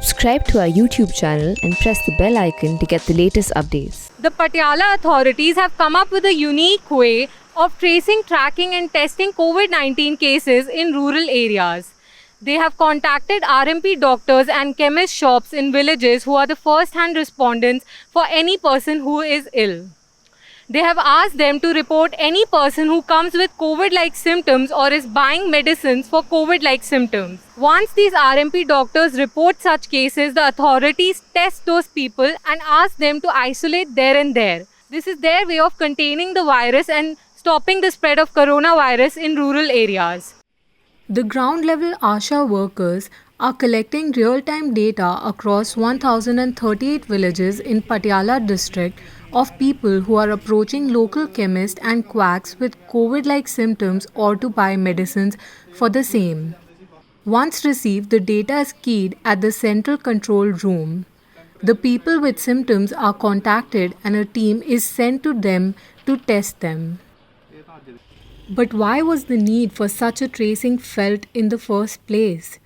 Subscribe to our YouTube channel and press the bell icon to get the latest updates. The Patiala authorities have come up with a unique way of tracing, tracking and testing COVID-19 cases in rural areas. They have contacted RMP doctors and chemist shops in villages who are the first-hand respondents for any person who is ill. They have asked them to report any person who comes with COVID-like symptoms or is buying medicines for COVID-like symptoms. Once these RMP doctors report such cases, the authorities test those people and ask them to isolate there and there. This is their way of containing the virus and stopping the spread of coronavirus in rural areas. The ground-level ASHA workers are collecting real-time data across 1,038 villages in Patiala district of people who are approaching local chemists and quacks with COVID-like symptoms or to buy medicines for the same. Once received, the data is keyed at the central control room. The people with symptoms are contacted and a team is sent to them to test them. But why was the need for such a tracing felt in the first place?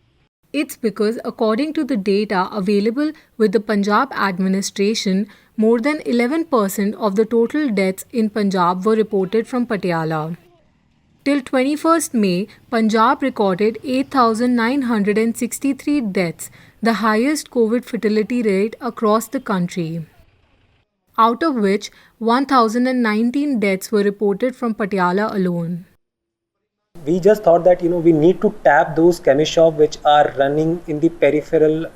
It's because according to the data available with the Punjab administration, more than 11% of the total deaths in Punjab were reported from Patiala. Till 21st May, Punjab recorded 8,963 deaths, the highest COVID fatality rate across the country. Out of which 1,019 deaths were reported from Patiala alone. We just thought that we need to tap those chemist shops which are running in the peripheral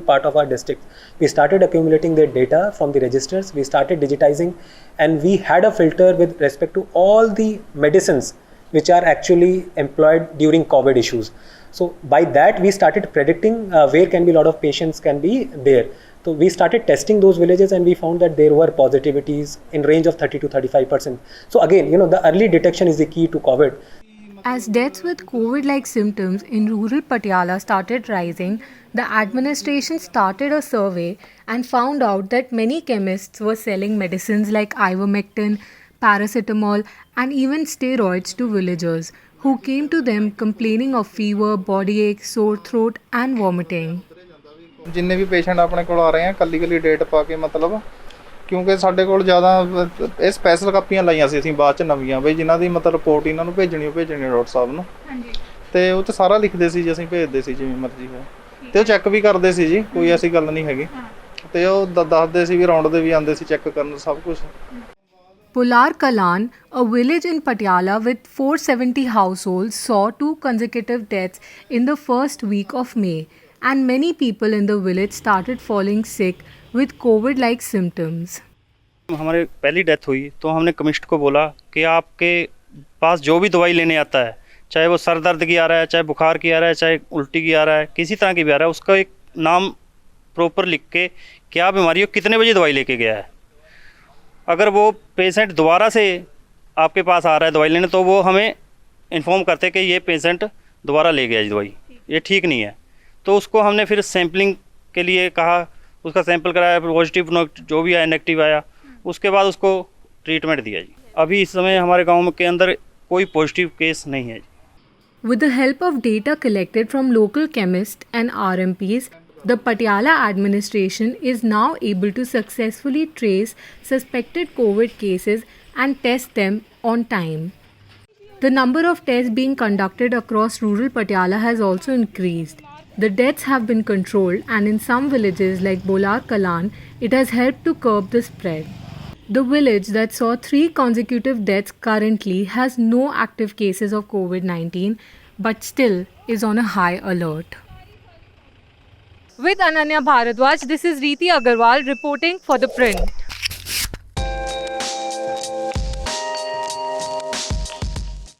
part of our district. We started accumulating their data from the registers. We started digitizing, and we had a filter with respect to all the medicines which are actually employed during COVID issues. So by that we started predicting where can be a lot of patients can be there. So we started testing those villages and we found that there were positivities in range of 30 to 35%. So again, the early detection is the key to COVID. As deaths with COVID-like symptoms in rural Patiala started rising, the administration started a survey and found out that many chemists were selling medicines like ivermectin, paracetamol and even steroids to villagers who came to them complaining of fever, body ache, sore throat and vomiting. जिन्ने भी patient अपने कोल आ रहे हैं कल्ली date पा के मतलब ਕਿਉਂਕਿ ਸਾਡੇ ਕੋਲ ਜ਼ਿਆਦਾ ਇਹ ਸਪੈਸ਼ਲ ਕਾਪੀਆਂ ਲਾਈਆਂ ਸੀ ਅਸੀਂ ਬਾਅਦ ਚ ਨਵੀਆਂ ਬਈ ਜਿਨ੍ਹਾਂ ਦੀ ਮਤਲਬ ਰਿਪੋਰਟ ਇਹਨਾਂ ਨੂੰ ਭੇਜਣੀ ਡਾਕਟਰ ਸਾਹਿਬ ਨੂੰ ਤੇ ਉਹ ਚ ਸਾਰਾ ਲਿਖਦੇ ਸੀ ਜੀ ਅਸੀਂ ਭੇਜਦੇ ਸੀ ਜਿਵੇਂ ਮਰਜ਼ੀ ਹੋਵੇ ਤੇ ਉਹ ਚੈੱਕ ਵੀ ਕਰਦੇ ਸੀ ਜੀ ਕੋਈ ਐਸੀ ਗੱਲ ਨਹੀਂ ਹੈਗੀ ਤੇ ਉਹ ਦੱਸਦੇ ਸੀ ਵੀ ਰਾਉਂਡ ਦੇ ਵੀ ਆਉਂਦੇ ਸੀ ਚੈੱਕ ਕਰਨ ਸਭ ਕੁਝ Pular Kalan, a village in Patiala with 470 households, saw 2 consecutive deaths in the first week of May, and many people in the village started falling sick with COVID-like symptoms. हमारे पहली death हुई तो हमने chemist को बोला कि आपके पास जो भी दवाई लेने आता है, चाहे वो सर दर्द की आ रहा है, चाहे बुखार की आ रहा है, चाहे उल्टी की आ रहा है, किसी तरह की भी आ रहा है, उसका एक नाम प्रॉपर लिख के क्या बीमारी हो, कितने बजे दवाई लेके गया है. अगर वो पेशेंट दोबारा से आपके पास आ रहा है दवाई लेने तो वो हमें इन्फॉर्म करते कि ये पेशेंट दोबारा ले गया दवाई, ये ठीक नहीं है. तो उसको हमने फिर सैम्पलिंग के लिए कहा, उसका सैंपल कराया, पॉजिटिव जो भी आया नेगेटिव आया, उसके बाद उसको ट्रीटमेंट दिया जी. अभी इस समय हमारे गांव के अंदर कोई पॉजिटिव केस नहीं है. With the help of data collected from local chemists and RMPs, the Patiala administration is now able to successfully trace suspected COVID cases and test them on time. The number of tests being conducted across rural Patiala has also increased. The deaths have been controlled, and in some villages like Pular Kalan, it has helped to curb the spread. The village that saw 3 consecutive deaths currently has no active cases of COVID-19, but still is on a high alert. With Ananya Bharadwaj, this is Reeti Agarwal reporting for The Print.